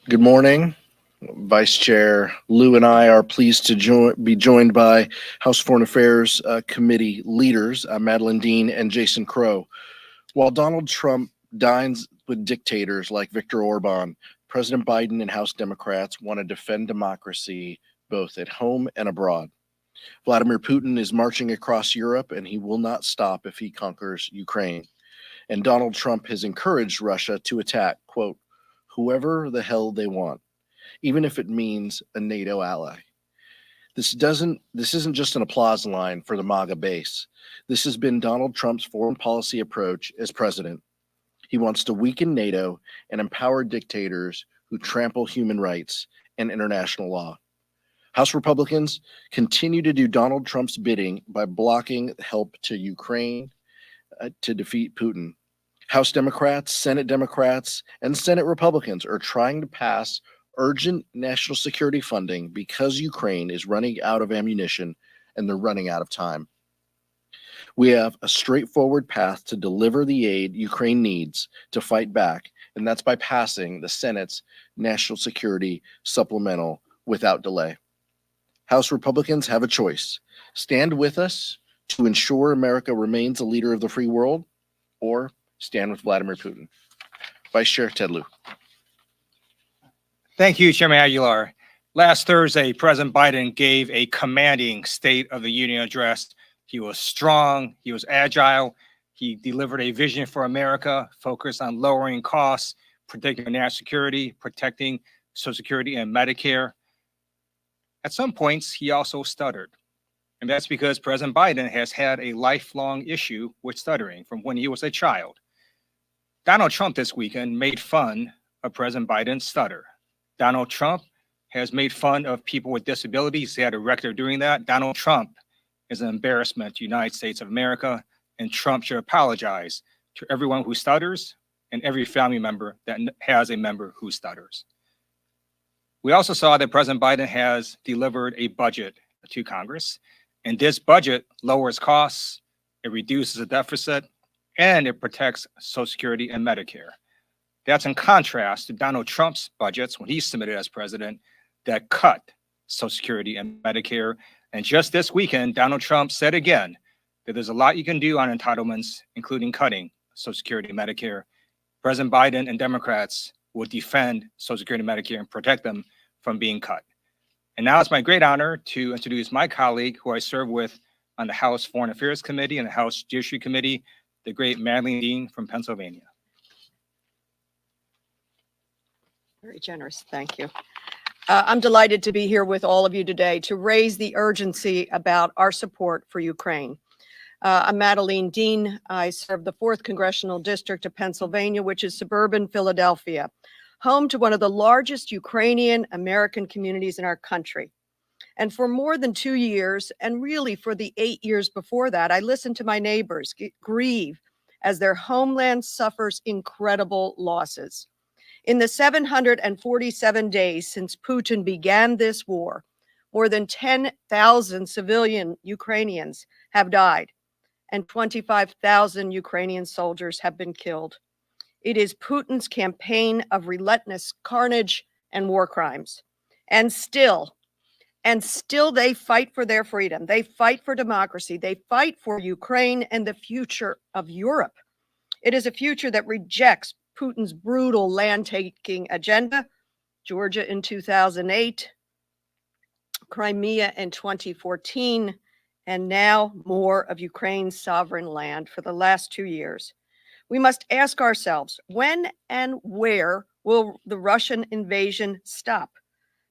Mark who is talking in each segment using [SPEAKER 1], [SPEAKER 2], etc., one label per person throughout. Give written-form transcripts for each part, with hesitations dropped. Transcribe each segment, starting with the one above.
[SPEAKER 1] Good morning. Vice Chair Lieu and I are pleased to be joined by House Foreign Affairs Committee leaders, Madeline Dean and Jason Crow. While Donald Trump dines with dictators like Viktor Orban, President Biden and House Democrats want to defend democracy both at home and abroad. Vladimir Putin is marching across Europe, and he will not stop if he conquers Ukraine. And Donald Trump has encouraged Russia to attack, quote, whoever the hell they want, even if it means a NATO ally. This isn't just an applause line for the MAGA base. This has been Donald Trump's foreign policy approach as president. He wants to weaken NATO and empower dictators who trample human rights and international law. House Republicans continue to do Donald Trump's bidding by blocking help to Ukraine to defeat Putin. House Democrats, and Senate Republicans are trying to pass urgent national security funding because Ukraine is running out of ammunition and they're running out of time. We have a straightforward path to deliver the aid Ukraine needs to fight back, and that's by passing the Senate's National Security Supplemental without delay. House Republicans have a choice: stand with us to ensure America remains a leader of the free world, or stand with Vladimir Putin. Vice Chair Ted Lieu.
[SPEAKER 2] Thank you, Chairman Aguilar. Last Thursday, President Biden gave a commanding State of the Union address. He was strong, he was agile, he delivered a vision for America focused on lowering costs, protecting national security, protecting Social Security and Medicare. At some points, he also stuttered. And that's because President Biden has had a lifelong issue with stuttering from when he was a child. Donald Trump this weekend made fun of President Biden's stutter. Donald Trump has made fun of people with disabilities. He had a record of doing that. Donald Trump is an embarrassment to the United States of America, and Trump should apologize to everyone who stutters and every family member that has a member who stutters. We also saw that President Biden has delivered a budget to Congress, and this budget lowers costs, it reduces the deficit, and it protects Social Security and Medicare. That's in contrast to Donald Trump's budgets when he submitted as president that cut Social Security and Medicare. And just this weekend, Donald Trump said again that there's a lot you can do on entitlements, including cutting Social Security and Medicare. President Biden and Democrats will defend Social Security and Medicare and protect them from being cut. And now it's my great honor to introduce my colleague who I serve with on the House Foreign Affairs Committee and the House Judiciary Committee, the great Madeline Dean from Pennsylvania.
[SPEAKER 3] Very generous, thank you. I'm delighted to be here with all of you today to raise the urgency about our support for Ukraine. I'm Madeline Dean. I serve the 4th Congressional District of Pennsylvania, which is suburban Philadelphia, home to one of the largest Ukrainian American communities in our country. And for more than 2 years, and really for the 8 years before that, I listened to my neighbors grieve as their homeland suffers incredible losses. In the 747 days since Putin began this war, more than 10,000 civilian Ukrainians have died, and 25,000 Ukrainian soldiers have been killed. It is Putin's campaign of relentless carnage and war crimes. And still they fight for their freedom. They fight for democracy. They fight for Ukraine and the future of Europe. It is a future that rejects Putin's brutal land-taking agenda, Georgia in 2008, Crimea in 2014, and now more of Ukraine's sovereign land for the last 2 years. We must ask ourselves, when and where will the Russian invasion stop?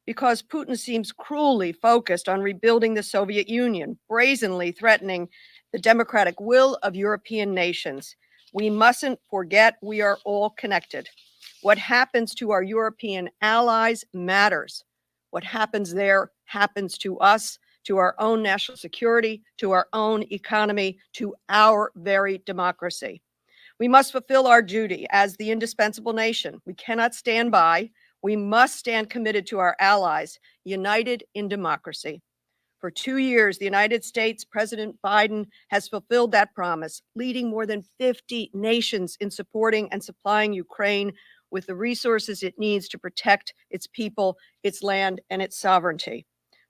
[SPEAKER 3] Because Putin seems cruelly focused on rebuilding the Soviet Union, brazenly threatening the democratic will of European nations. We mustn't forget we are all connected. What happens to our European allies matters. What happens there happens to us, to our own national security, to our own economy, to our very democracy. We must fulfill our duty as the indispensable nation. We cannot stand by. We must stand committed to our allies, united in democracy. For 2 years, the United States, President Biden has fulfilled that promise, leading more than 50 nations in supporting and supplying Ukraine with the resources it needs to protect its people, its land, and its sovereignty.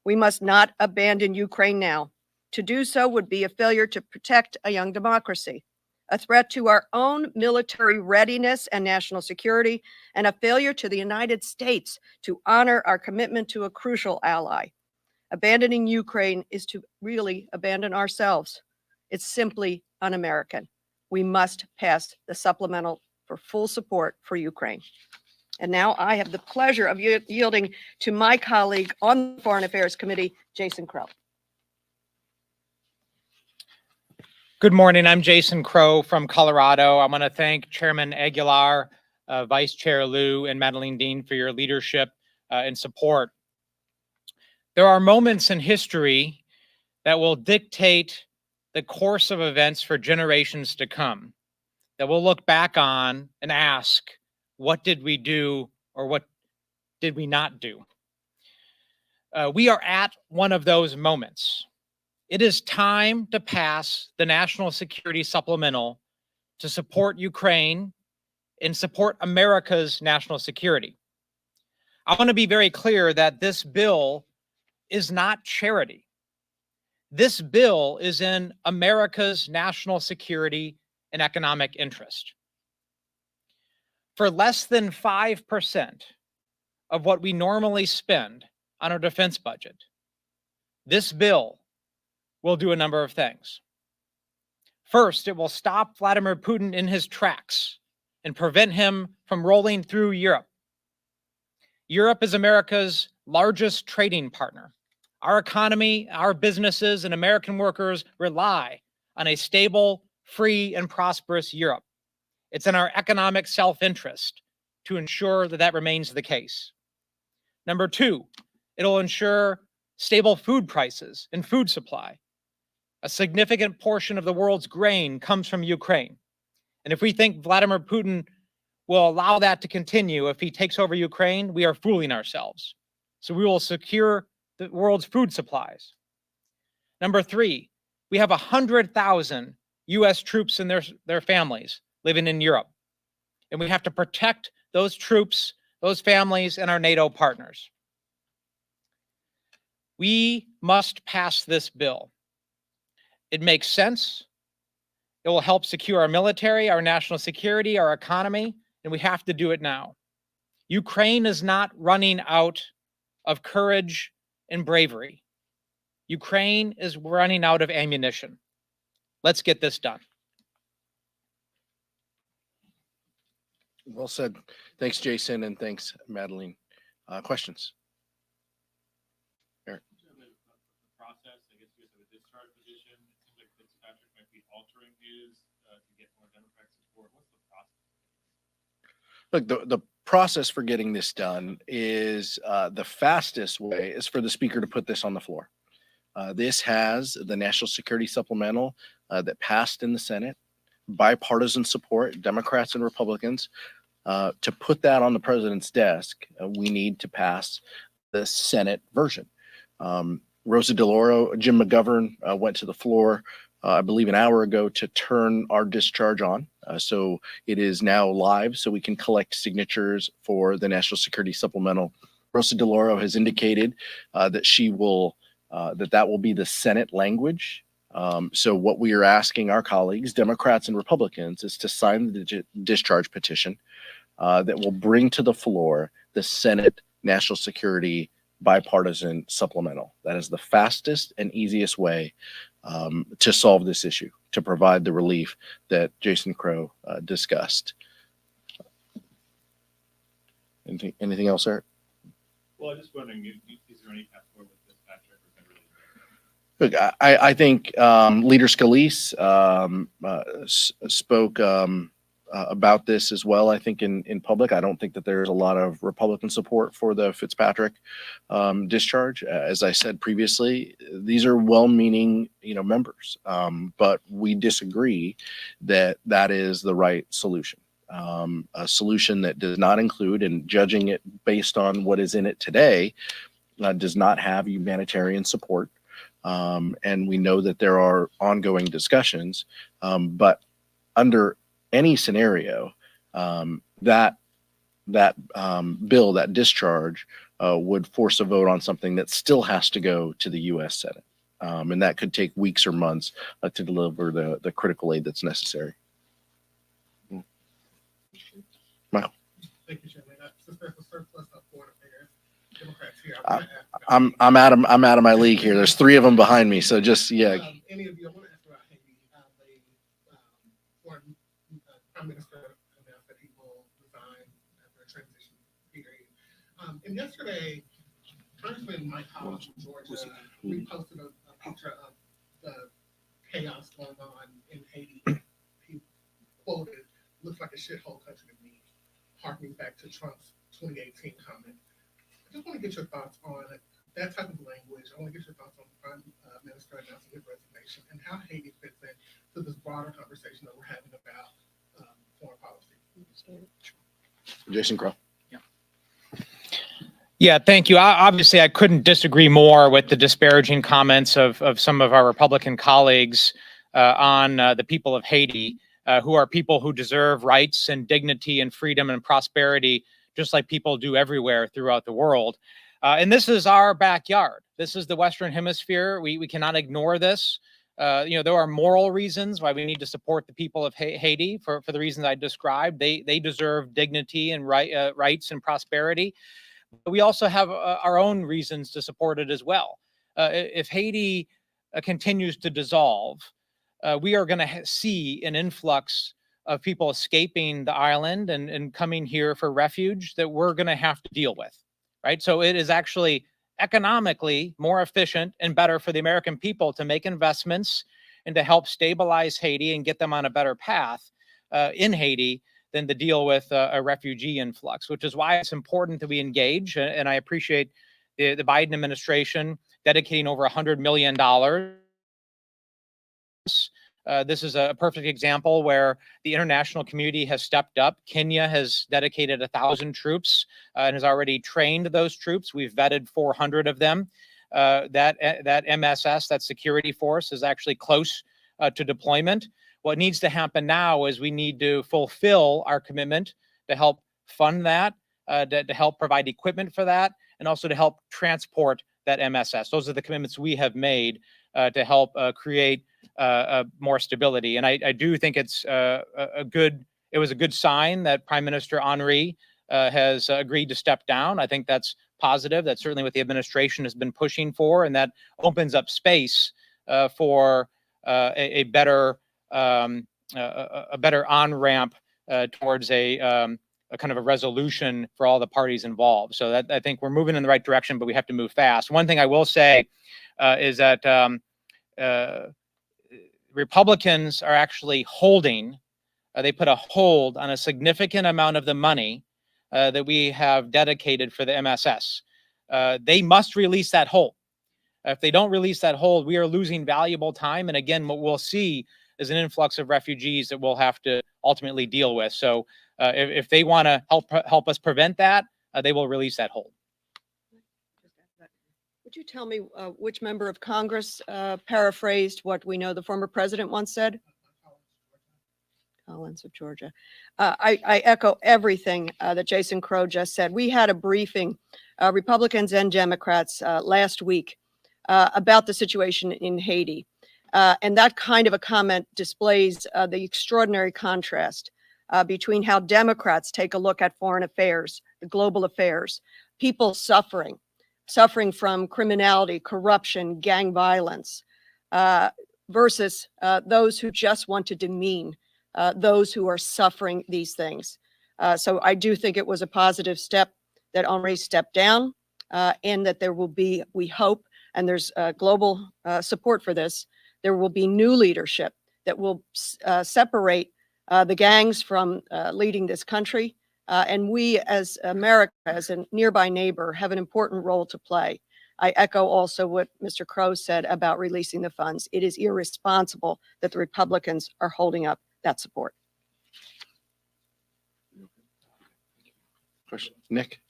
[SPEAKER 3] We must not abandon Ukraine now. To do so would be a failure to protect a young democracy, a threat to our own military readiness and national security, and a failure to the United States to honor our commitment to a crucial ally. Abandoning Ukraine is to really abandon ourselves. It's simply un-American. We must pass the supplemental for full support for Ukraine. And now I have the pleasure of yielding to my colleague on the Foreign Affairs Committee, Jason Crow.
[SPEAKER 4] Good morning. I'm Jason Crow from Colorado. I want to thank Chairman Aguilar, Vice Chair Lieu, and Madeleine Dean for your leadership and support. There are moments in history that will dictate the course of events for generations to come, that we'll look back on and ask, what did we do or what did we not do? We are at one of those moments. It is time to pass the National Security Supplemental to support Ukraine and support America's national security. I want to be very clear that this bill is not charity. This bill is in America's national security and economic interest. For less than 5% of what we normally spend on our defense budget, this bill will do a number of things. First, it will stop Vladimir Putin in his tracks and prevent him from rolling through Europe. Europe is America's largest trading partner. Our economy, our businesses, and American workers rely on a stable, free, and prosperous Europe. It's in our economic self-interest to ensure that that remains the case. Number two, it'll ensure stable food prices and food supply. A significant portion of the world's grain comes from Ukraine. And if we think Vladimir Putin will allow that to continue if he takes over Ukraine, we are fooling ourselves. So we will secure the world's food supplies. Number three, we have 100,000 US troops and their families living in Europe. And we have to protect those troops, those families, and our NATO partners. We must pass this bill. It makes sense. It will help secure our military, our national security, our economy, and we have to do it now. Ukraine is not running out of courage and bravery. Ukraine is running out of ammunition. Let's get this done.
[SPEAKER 1] Well said. Thanks, Jason, and thanks, Madeleine. Questions?
[SPEAKER 5] Process, I guess you have a discharge position. It seems like Fitzpatrick might be altering his to get more Democratic support. What's the process?
[SPEAKER 1] Look, the process for getting this done is the fastest way is for the speaker to put this on the floor. This has the National Security Supplemental that passed in the Senate, bipartisan support, Democrats and Republicans. To put that on the president's desk, we need to pass the Senate version. Rosa DeLauro, Jim McGovern went to the floor, I believe an hour ago, to turn our discharge on. So it is now live, so we can collect signatures for the National Security Supplemental. Rosa DeLauro has indicated that she will, that will be the Senate language. So what we are asking our colleagues, Democrats and Republicans, is to sign the discharge petition that will bring to the floor the Senate National Security bipartisan supplemental. That is the fastest and easiest way to solve this issue, to provide the relief that Jason Crow discussed. Anything else, Eric?
[SPEAKER 5] Well, I'm just wondering, is there any path forward with Fitzpatrick?
[SPEAKER 1] Look, I think Leader Scalise spoke about this as well, I think, in public. I don't think that there's a lot of Republican support for the Fitzpatrick discharge. As I said previously, these are well-meaning, members, but we disagree that that is the right solution. A solution that does not include, and judging it based on what is in it today, does not have humanitarian support. And we know that there are ongoing discussions, but under any scenario, that that bill, that discharge, would force a vote on something that still has to go to the U.S. Senate. And that could take weeks or months to deliver the critical aid that's necessary. Michael.
[SPEAKER 6] Thank you, Chairman. Since there's a surplus of foreign affairs, Democrats here,
[SPEAKER 1] I'm out of my league here. There's 3 of them behind me, so just
[SPEAKER 6] any of you, I want to ask about Haiti. The foreign Prime Minister announced that he will resign after a transition period. And yesterday, Congressman Mike Collins from Georgia reposted a picture of the chaos going on in Haiti. He quoted, "Looks like a shithole country to me," harkening back to Trump's 2018 comment. I just want to get your thoughts on that type of language. I want to get your thoughts on the Prime Minister announcing his resignation and how Haiti fits into this broader conversation that we're having about foreign policy.
[SPEAKER 1] Jason Crow.
[SPEAKER 4] Yeah, thank you. Obviously, I couldn't disagree more with the disparaging comments of some of our Republican colleagues on the people of Haiti, who are people who deserve rights and dignity and freedom and prosperity, just like people do everywhere throughout the world. And this is our backyard. This is the Western Hemisphere. We cannot ignore this. There are moral reasons why we need to support the people of Haiti for the reasons I described. They deserve dignity and rights and prosperity. But we also have our own reasons to support it as well. If Haiti continues to dissolve, we are going to see an influx of people escaping the island and coming here for refuge that we're going to have to deal with, right? So it is actually economically more efficient and better for the American people to make investments and to help stabilize Haiti and get them on a better path in Haiti than to deal with a refugee influx, which is why it's important that we engage. And I appreciate the Biden administration dedicating over $100 million. This is a perfect example where the international community has stepped up. Kenya has dedicated 1,000 troops and has already trained those troops. We've vetted 400 of them. That MSS, that security force, is actually close to deployment. What needs to happen now is we need to fulfill our commitment to help fund that, to help provide equipment for that, and also to help transport that MSS. Those are the commitments we have made to help create more stability. And I do think it was a good sign that Prime Minister Henry has agreed to step down. I think that's positive. That's certainly what the administration has been pushing for, and that opens up space for a better on-ramp towards a kind of a resolution for all the parties involved. So that I think we're moving in the right direction, but we have to move fast. One thing I will say is that Republicans are actually holding, they put a hold on a significant amount of the money that we have dedicated for the MSS. They must release that hold. If they don't release that hold, we are losing valuable time. And again, what we'll see is an influx of refugees that we'll have to ultimately deal with. So if they want to help us prevent that, they will release that hold.
[SPEAKER 3] Would you tell me which member of Congress paraphrased what we know the former president once said? Collins of Georgia. I echo everything that Jason Crow just said. We had a briefing, Republicans and Democrats, last week about the situation in Haiti. And that kind of a comment displays the extraordinary contrast between how Democrats take a look at foreign affairs, the global affairs, people suffering from criminality, corruption, gang violence, versus those who just want to demean those who are suffering these things. So I do think it was a positive step that Henri stepped down, and that there will be, we hope, and there's global support for this, there will be new leadership that will separate the gangs from leading this country. And we as America, as a nearby neighbor, have an important role to play. I echo also what Mr. Crow said about releasing the funds. It is irresponsible that the Republicans are holding up that support.
[SPEAKER 1] Question, Nick.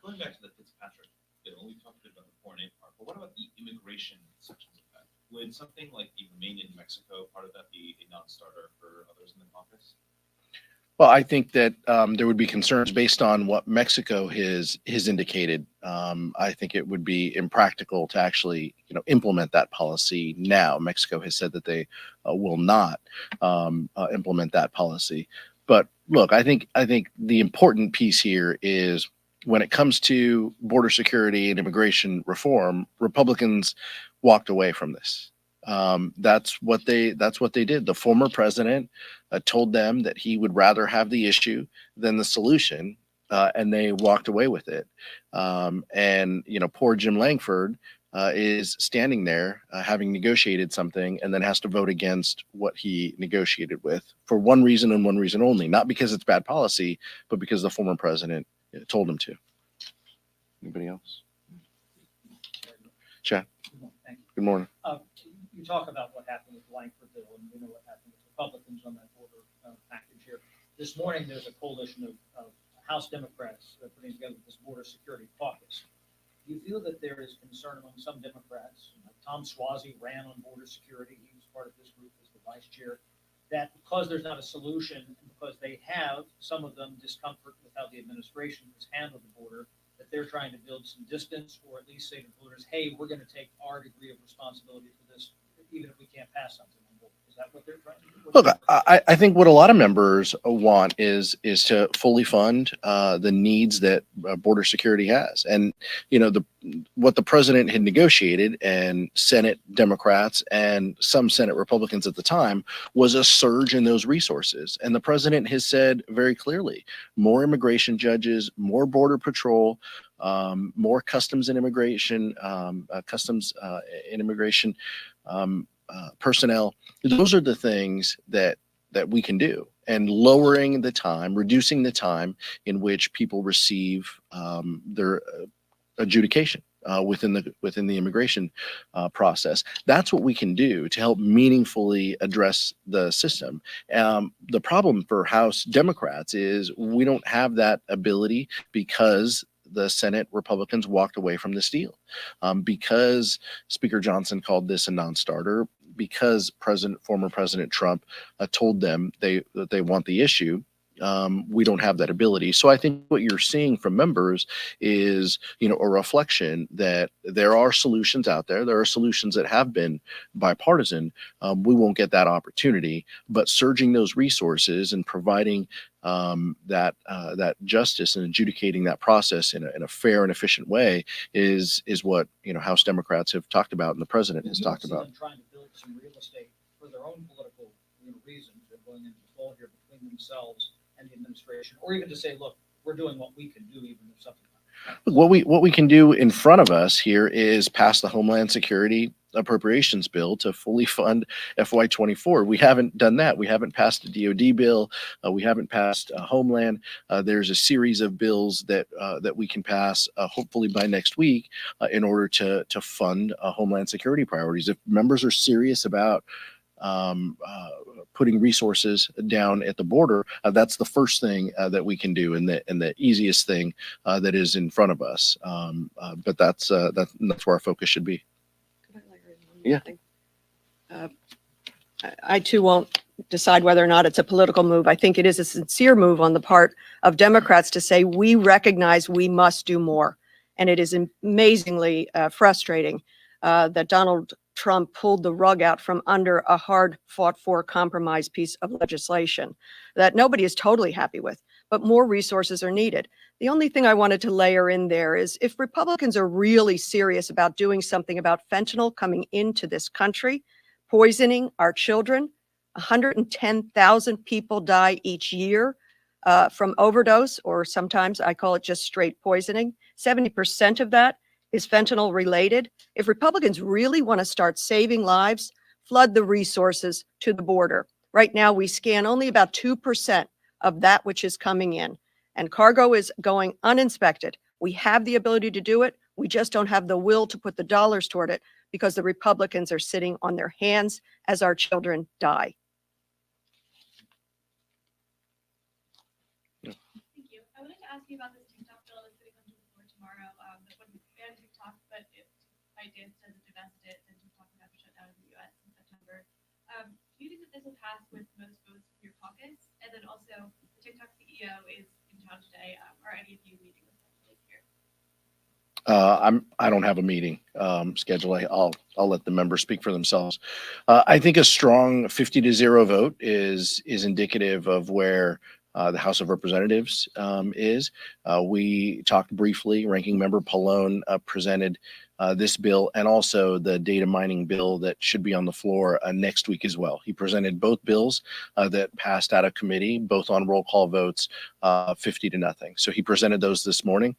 [SPEAKER 7] Going back to the Fitzpatrick bill, we talked about the foreign aid part, but what about the immigration sections of that? Would something like the Remain in Mexico part of that be a non-starter for others in the caucus?
[SPEAKER 1] Well, I think that there would be concerns based on what Mexico has indicated. I think it would be impractical to actually, implement that policy now. Mexico has said that they will not implement that policy. But look, I think the important piece here is when it comes to border security and immigration reform, Republicans walked away from this. That's what they did. The former president told them that he would rather have the issue than the solution, and they walked away with it. And poor Jim Langford is standing there having negotiated something and then has to vote against what he negotiated with for one reason and one reason only, not because it's bad policy, but because the former president told him to. Anybody else? Chad.
[SPEAKER 8] Thank you.
[SPEAKER 1] Good morning.
[SPEAKER 8] You talk about what happened with the Langford bill, and we know what happened with Republicans on that border package here. This morning, there's a coalition of House Democrats putting together this border security caucus. Do you feel that there is concern among some Democrats, like Tom Suozzi ran on border security, he was part of this group as the vice chair, that because there's not a solution, and because they have, some of them, discomfort with how the administration has handled the border, that they're trying to build some distance, or at least say to voters, hey, we're going to take our degree of responsibility for this, even if we can't pass something on board. Is that what they're trying to do?
[SPEAKER 1] Look, I think what a lot of members want is to fully fund the needs that border security has, and what the president had negotiated, and Senate Democrats and some Senate Republicans at the time, was a surge in those resources. And the president has said very clearly, more immigration judges, more border patrol, more customs and immigration, personnel. Those are the things that we can do, and lowering the time, reducing the time in which people receive their adjudication within the immigration process. That's what we can do to help meaningfully address the system. The problem for House Democrats is we don't have that ability because the Senate Republicans walked away from this deal, because Speaker Johnson called this a non-starter, because former President Trump told them that they want the issue. We don't have that ability. So I think what you're seeing from members is, a reflection that there are solutions out there. There are solutions that have been bipartisan. We won't get that opportunity, but surging those resources and providing that justice and adjudicating that process in a fair and efficient way is what House Democrats have talked about and the president has talked about.
[SPEAKER 8] Them trying to build some real estate for their own political reasons. They're going into the fall here between themselves and the administration, or even to say, look, we're doing what we can do, even if something.
[SPEAKER 1] What we can do in front of us here is pass the Homeland Security appropriations bill to fully fund FY24. We haven't done that. We haven't passed a DoD bill. We haven't passed Homeland. There's a series of bills that we can pass hopefully by next week in order to fund Homeland Security priorities. If members are serious about putting resources down at the border, that's the first thing that we can do, and the easiest thing that is in front of us. But that's where our focus should be.
[SPEAKER 3] Could I layer in one more thing? I too won't decide whether or not it's a political move. I think it is a sincere move on the part of Democrats to say we recognize we must do more. And it is amazingly frustrating that Donald Trump pulled the rug out from under a hard fought for compromise piece of legislation that nobody is totally happy with, but more resources are needed. The only thing I wanted to layer in there is if Republicans are really serious about doing something about fentanyl coming into this country, poisoning our children, 110,000 people die each year from overdose, or sometimes I call it just straight poisoning. 70% of that is fentanyl related. If Republicans really want to start saving lives, flood the resources to the border. Right now, we scan only about 2% of that which is coming in, and cargo is going uninspected. We have the ability to do it. We just don't have the will to put the dollars toward it because the Republicans are sitting on their hands as our children die.
[SPEAKER 9] Thank you. I wanted to ask you about this TikTok bill that's going to come to the floor tomorrow. That wouldn't ban TikTok, but if ByteDance doesn't divest it, then TikTok would have to shut down in the U.S. in September. Do you think that this will pass with most votes of your caucus? And then also, TikTok CEO is in town today. Are any of you meeting with him here?
[SPEAKER 1] I don't have a meeting scheduled. I'll let the members speak for themselves. I think a strong 50-0 vote is indicative of where the House of Representatives is. We talked briefly. Ranking Member Pallone presented this bill and also the data mining bill that should be on the floor next week as well. He presented both bills that passed out of committee, both on roll call votes, 50-0. So he presented those this morning.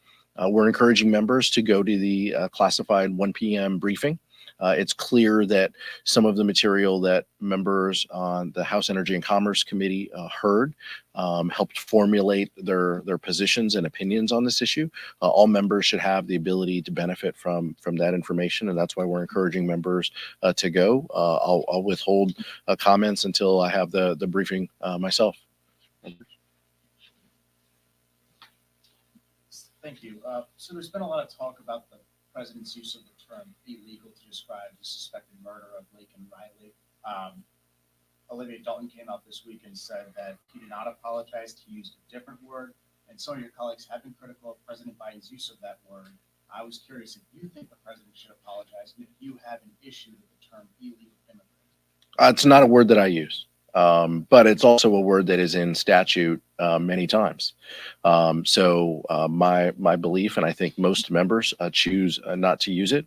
[SPEAKER 1] We're encouraging members to go to the classified 1 p.m. briefing. It's clear that some of the material that members on the House Energy and Commerce Committee heard helped formulate their positions and opinions on this issue. All members should have the ability to benefit from that information, and that's why we're encouraging members to go. I'll withhold comments until I have the briefing myself.
[SPEAKER 10] Thank you. So there's been a lot of talk about the president's use of the term illegal to describe the suspected murder of Lake and Riley. Olivia Dalton came out this week and said that he did not apologize. He used a different word. And some of your colleagues have been critical of President Biden's use of that word. I was curious if you think the president should apologize and if you have an issue with the term illegal immigrant.
[SPEAKER 1] It's not a word that I use. But it's also a word that is in statute many times. So my belief, and I think most members choose not to use it.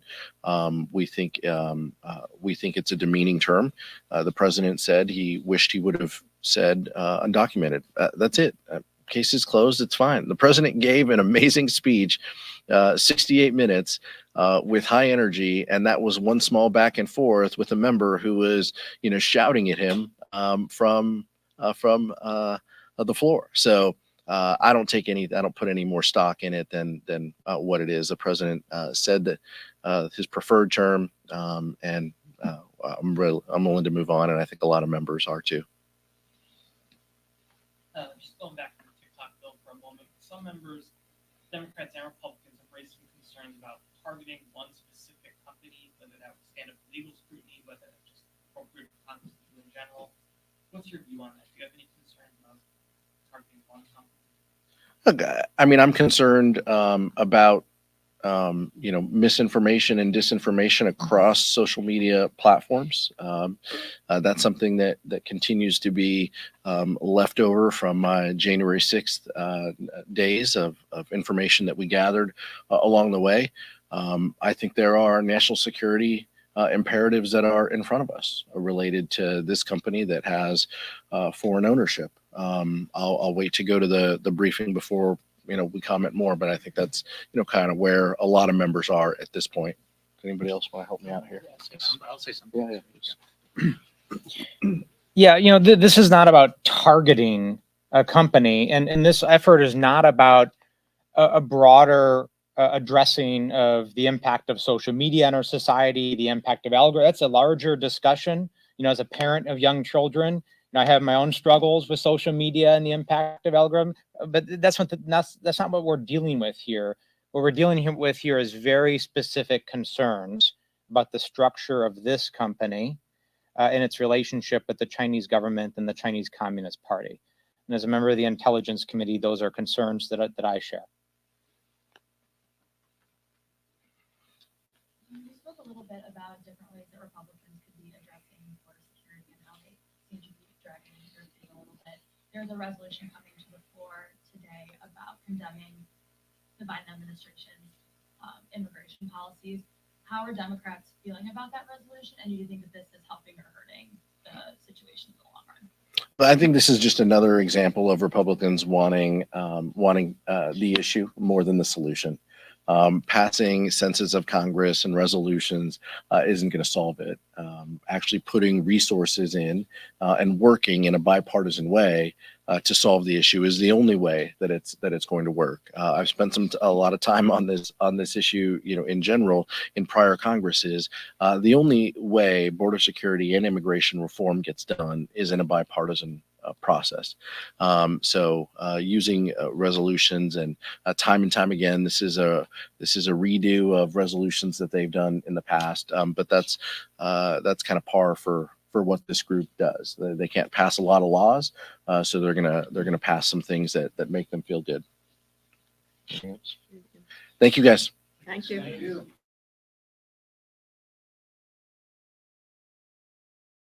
[SPEAKER 1] We think it's a demeaning term. The president said he wished he would have said undocumented. That's it. Case is closed. It's fine. The president gave an amazing speech, 68 minutes. With high energy, and that was one small back and forth with a member who was, shouting at him from the floor. So I don't put any more stock in it than what it is. The president said that his preferred term, and I'm willing to move on, and I think a lot of members are too.
[SPEAKER 5] Just going back to the TikTok bill for a moment, some members, Democrats and Republicans, have raised some concerns about targeting one specific company, whether that would stand up to legal scrutiny, whether that's just appropriate for Congress to do in general. What's your view on that? Do you have any concerns about targeting one company?
[SPEAKER 1] Look, I mean, I'm concerned about misinformation and disinformation across social media platforms. That's something that continues to be left over from my January 6th days of information that we gathered along the way. I think there are national security imperatives that are in front of us related to this company that has foreign ownership. I'll wait to go to the briefing before we comment more, but I think that's kind of where a lot of members are at this point. Does anybody else want to help me out here?
[SPEAKER 8] I'll say something.
[SPEAKER 4] Yeah, this is not about targeting a company, and this effort is not about a broader addressing of the impact of social media on our society, the impact of algorithms. That's a larger discussion. As a parent of young children, I have my own struggles with social media and the impact of algorithm, but that's not what we're dealing with here. What we're dealing with here is very specific concerns about the structure of this company and its relationship with the Chinese government and the Chinese Communist Party. And as a member of the Intelligence Committee, those are concerns that I share.
[SPEAKER 9] You spoke a little bit about different ways that Republicans could be addressing border security and how they seem to be dragging your thing a little bit. There's a resolution coming to the floor today about condemning the Biden administration's immigration policies. How are Democrats feeling about that resolution? And do you think that this is helping or hurting the situation in the long run?
[SPEAKER 1] But I think this is just another example of Republicans wanting the issue more than the solution. Passing senses of Congress and resolutions isn't going to solve it. Actually putting resources in and working in a bipartisan way to solve the issue is the only way that it's going to work. I've spent a lot of time on this issue, in general, in prior Congresses. The only way border security and immigration reform gets done is in a bipartisan process. So using resolutions and time and time again, this is a redo of resolutions that they've done in the past. But that's kind of par for for what this group does. They can't pass a lot of laws, so they're gonna pass some things that make them feel good. Thank you, guys.
[SPEAKER 3] Thank you.
[SPEAKER 6] Thank you.